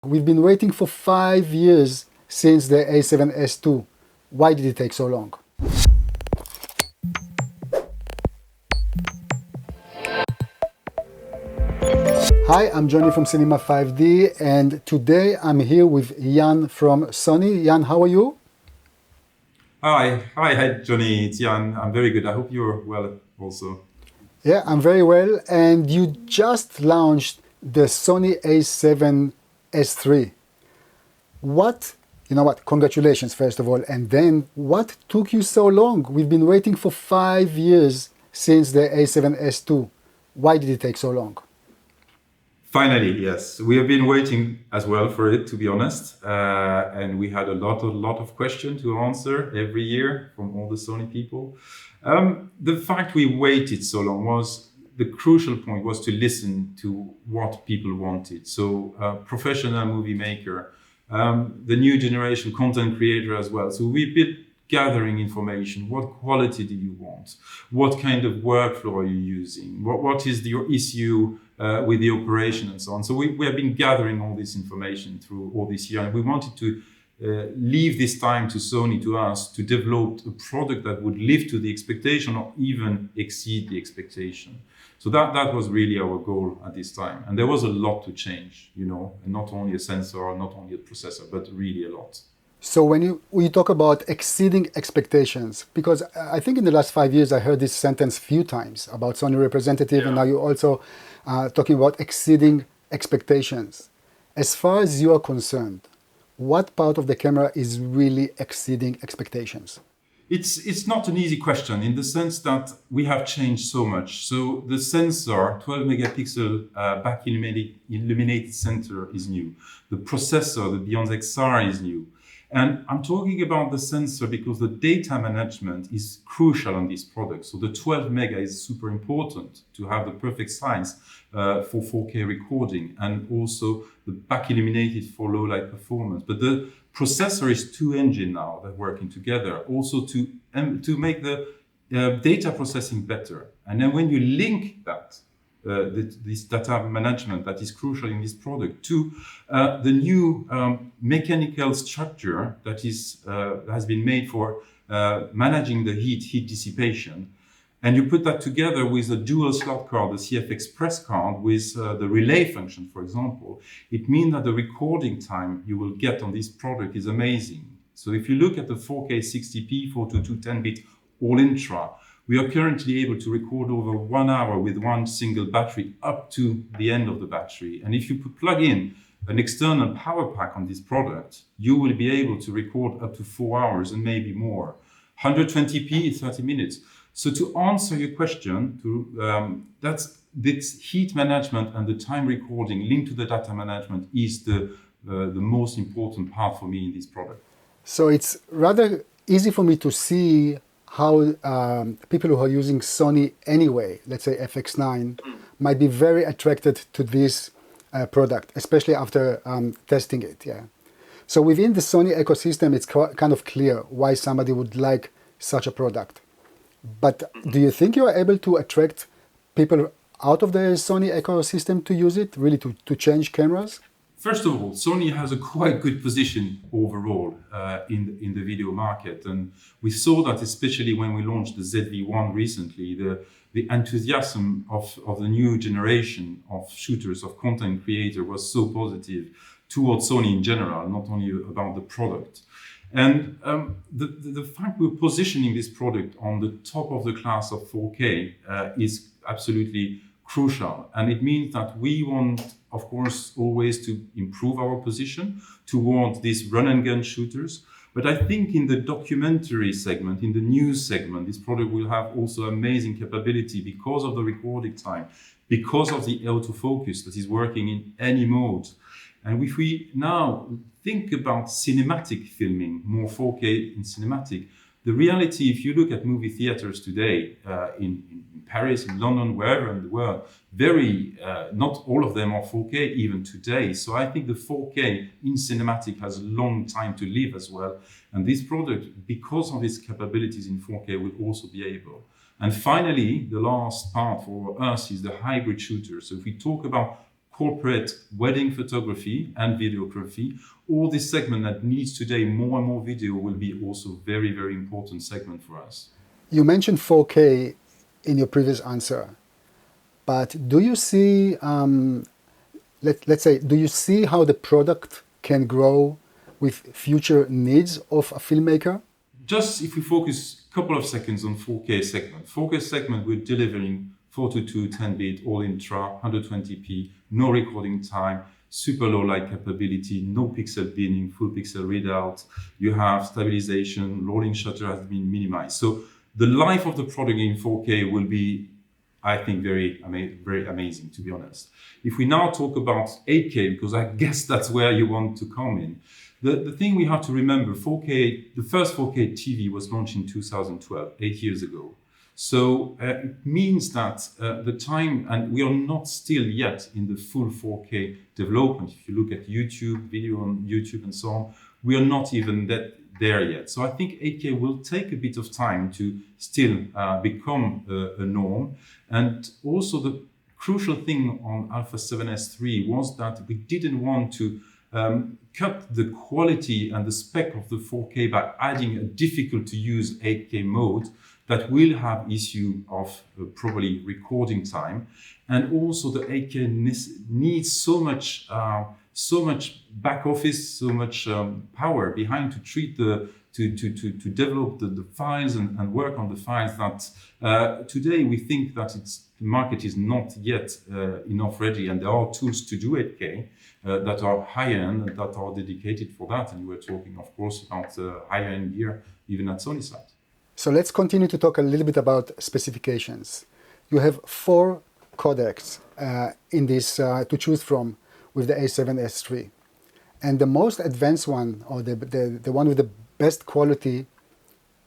We've been waiting for 5 years since the A7S II. Why did it take so long? Hi, I'm Johnny from Cinema 5D, and today I'm here with Jan from Sony. Jan, how are you? Hi, Johnny. It's Jan. I'm very good. I hope you're well also. Yeah, I'm very well, and you just launched the Sony a7S III. Congratulations, first of all, and then what took you so long? We've been waiting for 5 years since the A7S II. Why did it take so long? Finally, yes. We have been waiting as well for it, to be honest. And we had a lot of questions to answer every year from all the Sony people. The fact we waited so long was the crucial point was to listen to what people wanted. So professional movie maker, the new generation content creator as well. So we've been gathering information. What quality do you want? What kind of workflow are you using? What is your issue with the operation and so on? So we have been gathering all this information through all this year, and we wanted to leave this time to Sony, to us, to develop a product that would live to the expectation or even exceed the expectation. So that was really our goal at this time. And there was a lot to change, and not only a sensor or not only a processor, but really a lot. So when you talk about exceeding expectations, because I think in the last 5 years I heard this sentence a few times about Sony representative, and now you're also talking about exceeding expectations. As far as you are concerned, what part of the camera is really exceeding expectations? It's not an easy question in the sense that we have changed so much. So the sensor, 12 megapixel back illuminated sensor is new. The processor, the Bionz XR is new. And I'm talking about the sensor because the data management is crucial on this product. So the 12 mega is super important to have the perfect size for 4K recording, and also the back illuminated for low light performance. But the processor is two engines now that are working together, also to make the data processing better. And then when you link that, this data management that is crucial in this product to the new mechanical structure that has been made for managing the heat dissipation. And you put that together with a dual slot card, the CFexpress card, with the relay function, for example, it means that the recording time you will get on this product is amazing. So if you look at the 4K 60p 422 10-bit all-intra, we are currently able to record over 1 hour with one single battery up to the end of the battery. And if you plug in an external power pack on this product, you will be able to record up to 4 hours and maybe more. 120p, 30 minutes. So to answer your question, that's this heat management and the time recording linked to the data management is the most important part for me in this product. So it's rather easy for me to see how people who are using Sony anyway, let's say FX9, might be very attracted to this product, especially after testing it. Yeah. So within the Sony ecosystem, it's kind of clear why somebody would like such a product. But do you think you are able to attract people out of the Sony ecosystem to use it, really to change cameras? First of all, Sony has a quite good position overall in the video market. And we saw that especially when we launched the ZV-1 recently, the enthusiasm of the new generation of shooters, of content creators was so positive towards Sony in general, not only about the product. And the fact we're positioning this product on the top of the class of 4K is absolutely crucial. And it means that we want, of course, always to improve our position towards these run-and-gun shooters. But I think in the documentary segment, in the news segment, this product will have also amazing capability because of the recording time, because of the autofocus that is working in any mode. And if we now think about cinematic filming, more 4K in cinematic, the reality, if you look at movie theaters today, in Paris, in London, wherever in the world, not all of them are 4K even today. So I think the 4K in cinematic has a long time to live as well. And this product, because of its capabilities in 4K, will also be able. And finally, the last part for us is the hybrid shooter. So if we talk about corporate wedding photography and videography. All this segment that needs today more and more video will be also very, very important segment for us. You mentioned 4K in your previous answer, but do you see, let's say, do you see how the product can grow with future needs of a filmmaker? Just if we focus a couple of seconds on 4K segment. 4K segment, we're delivering 4:2, 10-bit, all intra, 120p, no recording time, super low light capability, no pixel binning, full pixel readout. You have stabilization, rolling shutter has been minimized. So the life of the product in 4K will be, I think, very amazing, to be honest. If we now talk about 8K, because I guess that's where you want to come in, the thing we have to remember, 4K, the first 4K TV was launched in 2012, 8 years ago. So it means that the time, and we are not still yet in the full 4K development. If you look at YouTube, video on YouTube and so on, we are not even there yet. So I think 8K will take a bit of time to still become a norm. And also the crucial thing on Alpha 7S III was that we didn't want to cut the quality and the spec of the 4K by adding a difficult to use 8K mode that will have issue of probably recording time. And also the 8K needs so much back office, so much power behind to treat to develop the files and work on the files that today we think that the market is not yet enough ready, and there are tools to do 8K that are high-end and that are dedicated for that. And we're talking, of course, about higher-end gear, even at Sony side. So let's continue to talk a little bit about specifications. You have 4 codecs in this to choose from with the A7S III. And the most advanced one, or the one with the best quality,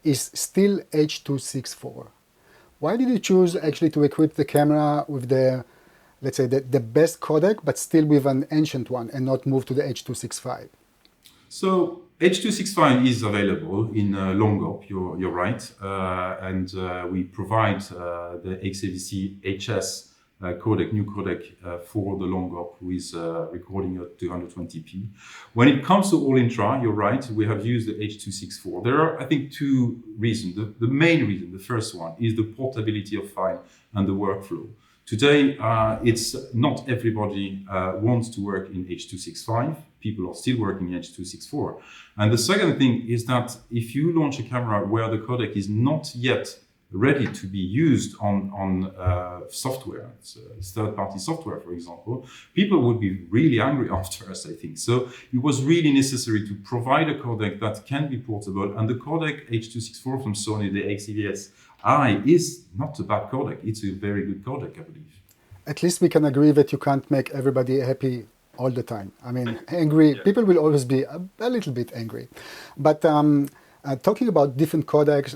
is still H.264. Why did you choose actually to equip the camera with the, let's say, the best codec, but still with an ancient one and not move to the H.265? So H.265 is available in long op, you're right. And we provide the XAVC codec, new codec for the long op with recording at 220p. When it comes to all intra, you're right, we have used the H.264. There are, I think, 2 reasons. The main reason, the first one, is the portability of file and the workflow. Today, it's not everybody wants to work in H.265. People are still working in H.264. And the second thing is that if you launch a camera where the codec is not yet ready to be used on software, it's third-party software, for example, people would be really angry after us, I think. So it was really necessary to provide a codec that can be portable. And the codec H.264 from Sony, the XR, is not a bad codec. It's a very good codec, I believe. At least we can agree that you can't make everybody happy all the time. I mean, angry, yeah. People will always be a little bit angry. But talking about different codecs,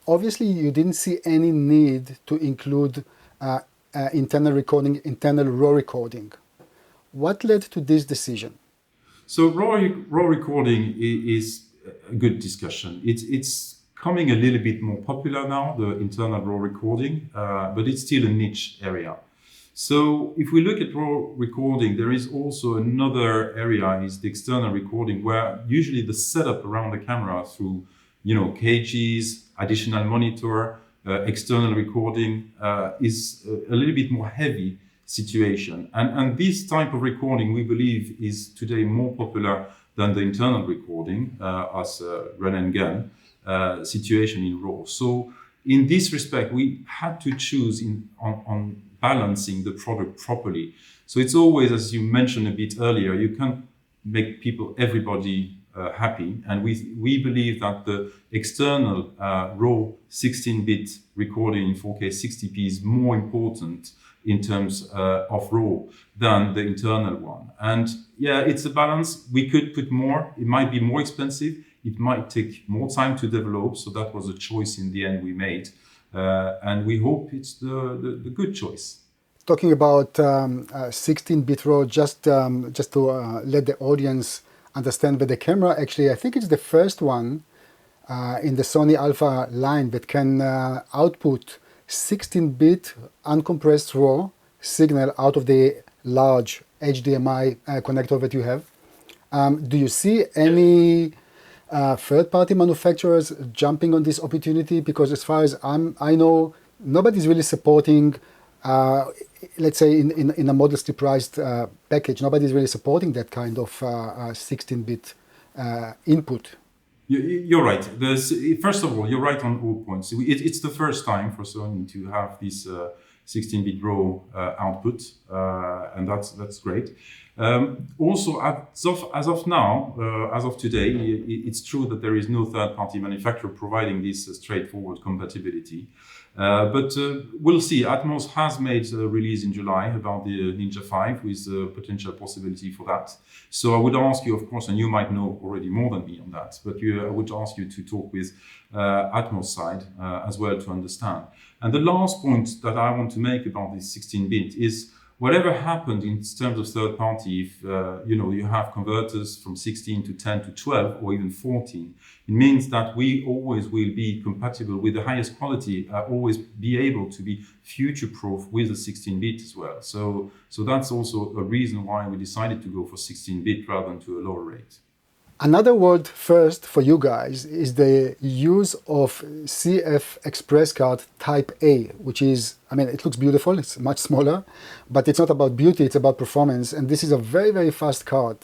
obviously you didn't see any need to include internal recording, internal raw recording. What led to this decision? So raw recording is a good discussion. It's coming a little bit more popular now, the internal raw recording, but it's still a niche area. So if we look at raw recording, there is also another area, is the external recording, where usually the setup around the camera through, cages, additional monitor, external recording is a little bit more heavy situation. And this type of recording, we believe, is today more popular than the internal recording as a run and gun situation in RAW. So in this respect, we had to choose on balancing the product properly. So it's always, as you mentioned a bit earlier, you can't make everybody happy. And we believe that the external RAW 16-bit recording in 4K 60p is more important in terms of RAW than the internal one. And yeah, it's a balance. We could put more. It might be more expensive. It might take more time to develop. So that was a choice in the end we made. And we hope it's the good choice. Talking about 16-bit RAW, just to let the audience understand that the camera, actually, I think it's the first one in the Sony Alpha line that can output 16-bit uncompressed RAW signal out of the large HDMI connector that you have. Do you see any third-party manufacturers jumping on this opportunity? Because as far as I know, nobody's really supporting, let's say in a modestly priced package, nobody's really supporting that kind of 16-bit input. You're right. First of all, you're right on all points. It's the first time for Sony to have this 16-bit RAW output, and that's great. Also, as of now, as of today, it's true that there is no third-party manufacturer providing this straightforward compatibility. But we'll see. Atmos has made a release in July about the Ninja 5 with a potential possibility for that. So I would ask you, of course, and you might know already more than me on that, but I would ask you to talk with Atmos side as well to understand. And the last point that I want to make about this 16-bit is whatever happened in terms of third party, if you have converters from 16 to 10 to 12 or even 14, it means that we always will be compatible with the highest quality, always be able to be future-proof with the 16-bit as well. So that's also a reason why we decided to go for 16-bit rather than to a lower rate. Another world first for you guys is the use of CFexpress card Type A, which is, it looks beautiful, it's much smaller, but it's not about beauty, it's about performance, and this is a very, very fast card.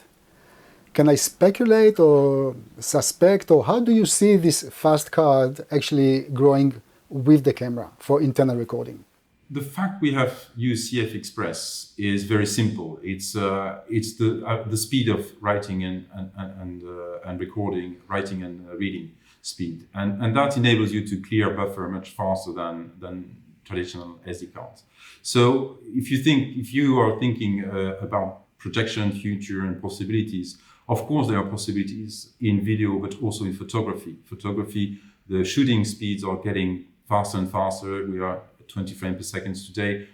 Can I speculate or suspect, or how do you see this fast card actually growing with the camera for internal recording? The fact we have used CFexpress is very simple. It's the speed of writing and recording, writing and reading speed, and that enables you to clear buffer much faster than traditional SD cards. So if you are thinking about projection, future, and possibilities, of course there are possibilities in video, but also in photography. Photography, the shooting speeds are getting faster and faster. We are 20 frames per second today.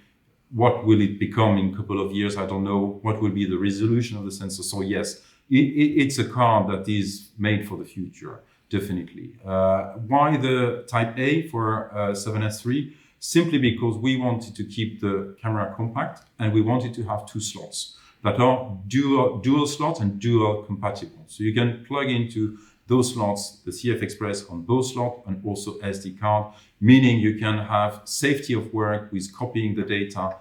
What will it become in a couple of years? I don't know. What will be the resolution of the sensor? So yes, it's a card that is made for the future, definitely. Why the Type A for 7S III? Simply because we wanted to keep the camera compact and we wanted to have two slots that are dual slots and dual compatible. So you can plug into those slots, the CFexpress on both slots and also SD card, meaning you can have safety of work with copying the data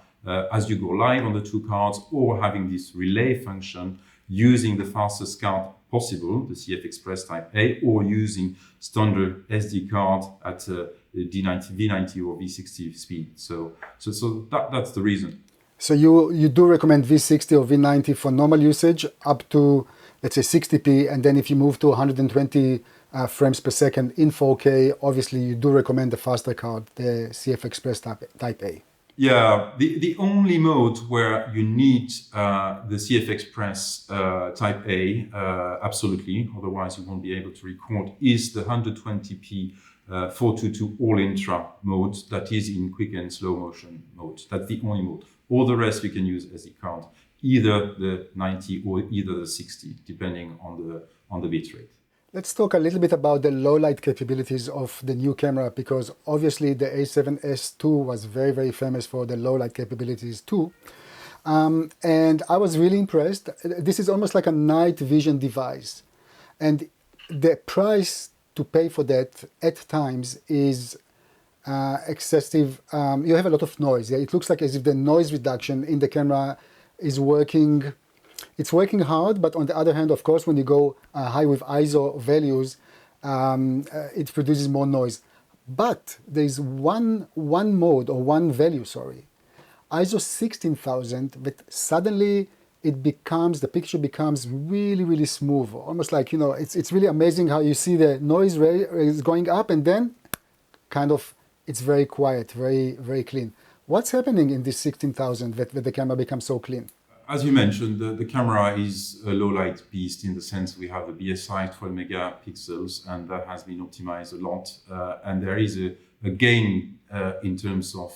as you go live on the two cards, or having this relay function using the fastest card possible, the CFexpress Type A, or using standard SD card at V90 or V60 speed. So that's the reason. So you do recommend V60 or V90 for normal usage up to, let's say, 60p, and then if you move to 120 frames per second in 4K, obviously you do recommend the faster card, the CFexpress Type A. Yeah, the only mode where you need the CFexpress Type A, absolutely, otherwise you won't be able to record, is the 120p 422 all-intra mode that is in quick and slow motion mode. That's the only mode. All the rest you can use SD card, either the 90 or either the 60, depending on the bit rate. Let's talk a little bit about the low light capabilities of the new camera, because obviously the A7S II was very, very famous for the low light capabilities too. And I was really impressed. This is almost like a night vision device. And the price to pay for that at times is excessive. You have a lot of noise. Yeah? It looks like as if the noise reduction in the camera is working. It's working hard, but on the other hand, of course, when you go high with ISO values, it produces more noise. But there is one mode or one value, ISO 16000, that suddenly the picture becomes really, really smooth. Almost like, it's really amazing how you see the noise is going up and then kind of it's very quiet, very, very clean. What's happening in this 16,000 that the camera becomes so clean? As you mentioned, the camera is a low light beast in the sense we have the BSI 12 megapixels, and that has been optimized a lot. And there is a gain in terms of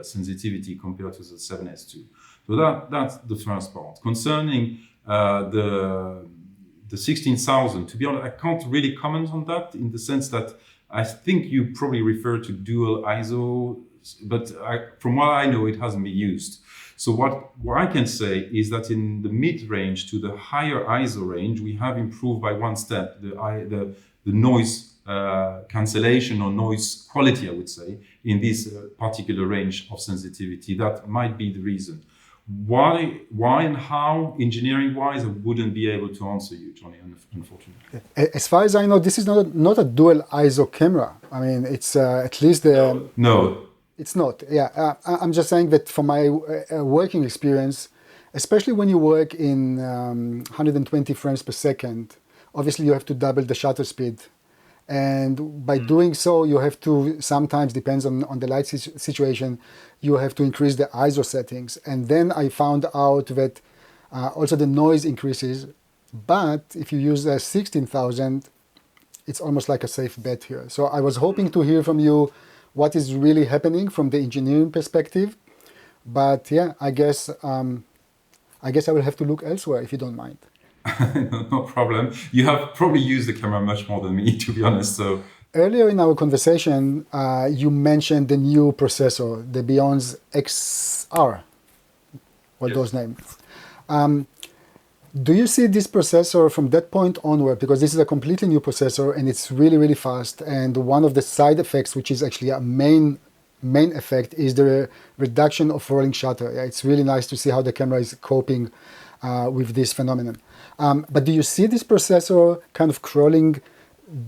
sensitivity compared to the 7S II. So that's the first part. Concerning the 16,000, to be honest, I can't really comment on that in the sense that I think you probably refer to dual ISO from what I know, it hasn't been used. So what I can say is that in the mid-range to the higher ISO range, we have improved by one step the noise cancellation or noise quality, I would say, in this particular range of sensitivity. That might be the reason. Why and how, engineering-wise, I wouldn't be able to answer you, Johnny, unfortunately. As far as I know, this is not a dual ISO camera. I mean, it's at least the... No. It's not, yeah. I'm just saying that from my working experience, especially when you work in 120 frames per second, obviously you have to double the shutter speed. And by doing so, you have to, sometimes depends on the light situation, you have to increase the ISO settings. And then I found out that also the noise increases. But if you use 16,000, it's almost like a safe bet here. So I was hoping to hear from you what is really happening from the engineering perspective. But yeah, I guess I will have to look elsewhere if you don't mind. No problem. You have probably used the camera much more than me, to be honest. So earlier in our conversation, you mentioned the new processor, the Bionz XR. What those names? Do you see this processor from that point onward, because this is a completely new processor and it's really, really fast, and one of the side effects, which is actually a main effect, is the reduction of rolling shutter. Yeah, it's really nice to see how the camera is coping with this phenomenon. But do you see this processor kind of crawling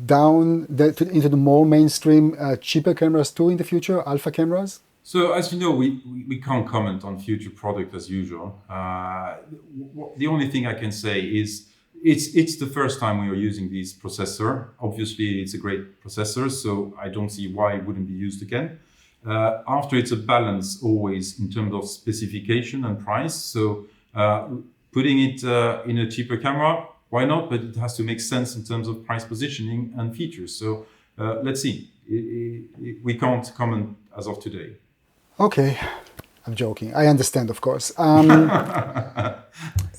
down into the more mainstream, cheaper cameras too in the future, alpha cameras? So as you know, we can't comment on future product as usual. The only thing I can say is it's the first time we are using this processor. Obviously, it's a great processor, so I don't see why it wouldn't be used again. After, it's a balance always in terms of specification and price. So putting it in a cheaper camera, why not? But it has to make sense in terms of price positioning and features. So let's see. We can't comment as of today. Okay, I'm joking. I understand, of course.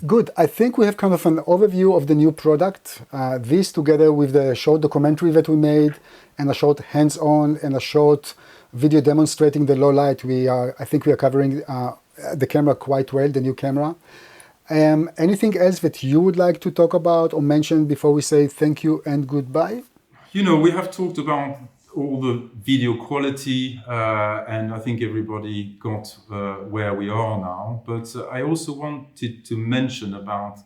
Good. I think we have kind of an overview of the new product. This together with the short documentary that we made and a short hands-on and a short video demonstrating the low light, I think we are covering the camera quite well, the new camera. Anything else that you would like to talk about or mention before we say thank you and goodbye? You know, we have talked about all the video quality, and I think everybody got where we are now. But I also wanted to mention about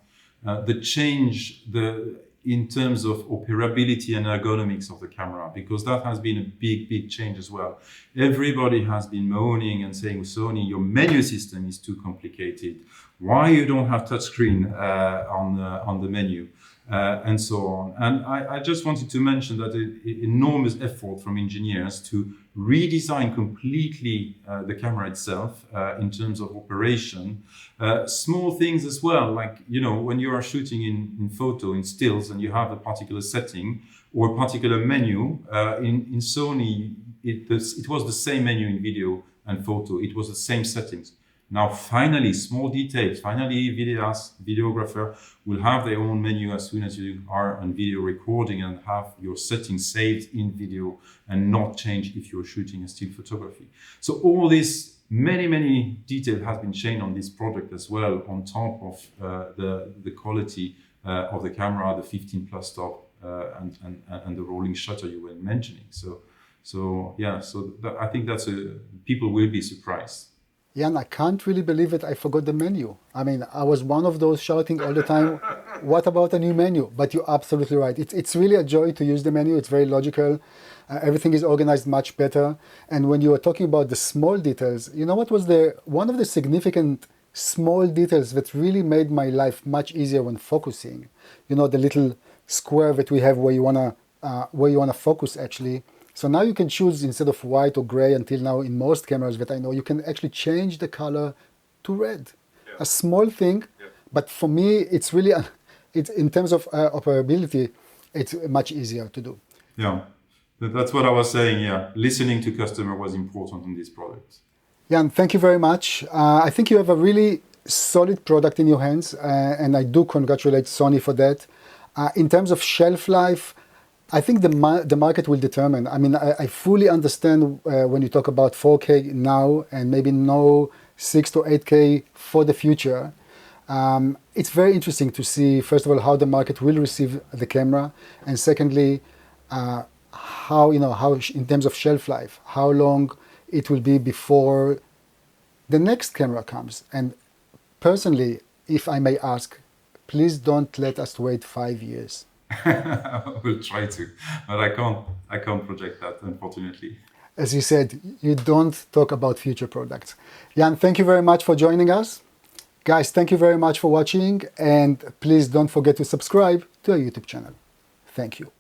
the change in terms of operability and ergonomics of the camera, because that has been a big change as well. Everybody has been moaning and saying, Sony, your menu system is too complicated. Why you don't have touchscreen on the menu? And so on. And I just wanted to mention that an enormous effort from engineers to redesign completely the camera itself in terms of operation. Small things as well, like, you know, when you are shooting in photo, in stills, and you have a particular setting or a particular menu, in Sony, it was the same menu in video and photo. It was the same settings. Now, finally, small details. Finally, videographer will have their own menu as soon as you are on video recording and have your settings saved in video and not change if you're shooting a still photography. So all this, many details has been changed on this product as well, on top of the quality of the camera, the 15 plus stop and the rolling shutter you were mentioning. So I think people will be surprised. Jan, I can't really believe it. I forgot the menu. I mean, I was one of those shouting all the time, what about a new menu? But you're absolutely right. It's really a joy to use the menu. It's very logical. Everything is organized much better. And when you were talking about the small details, you know what was one of the significant small details that really made my life much easier when focusing? You know, the little square that we have where you wanna focus actually. So now you can choose, instead of white or gray until now in most cameras that I know, you can actually change the color to red. Yeah. A small thing, but for me, it's really, it's in terms of operability, it's much easier to do. Yeah, that's what I was saying, yeah. Listening to customer was important in this product. Jan, thank you very much. I think you have a really solid product in your hands, and I do congratulate Sony for that. In terms of shelf life, I think the market will determine. I mean, I fully understand when you talk about 4K now and maybe no 6 to 8K for the future. It's very interesting to see, first of all, how the market will receive the camera, and secondly, how in terms of shelf life, how long it will be before the next camera comes. And personally, if I may ask, please don't let us wait 5 years. We'll try to, but I can't project that, unfortunately. As you said, you don't talk about future products. Jan, thank you very much for joining us. Guys, thank you very much for watching, and please don't forget to subscribe to our YouTube channel. Thank you.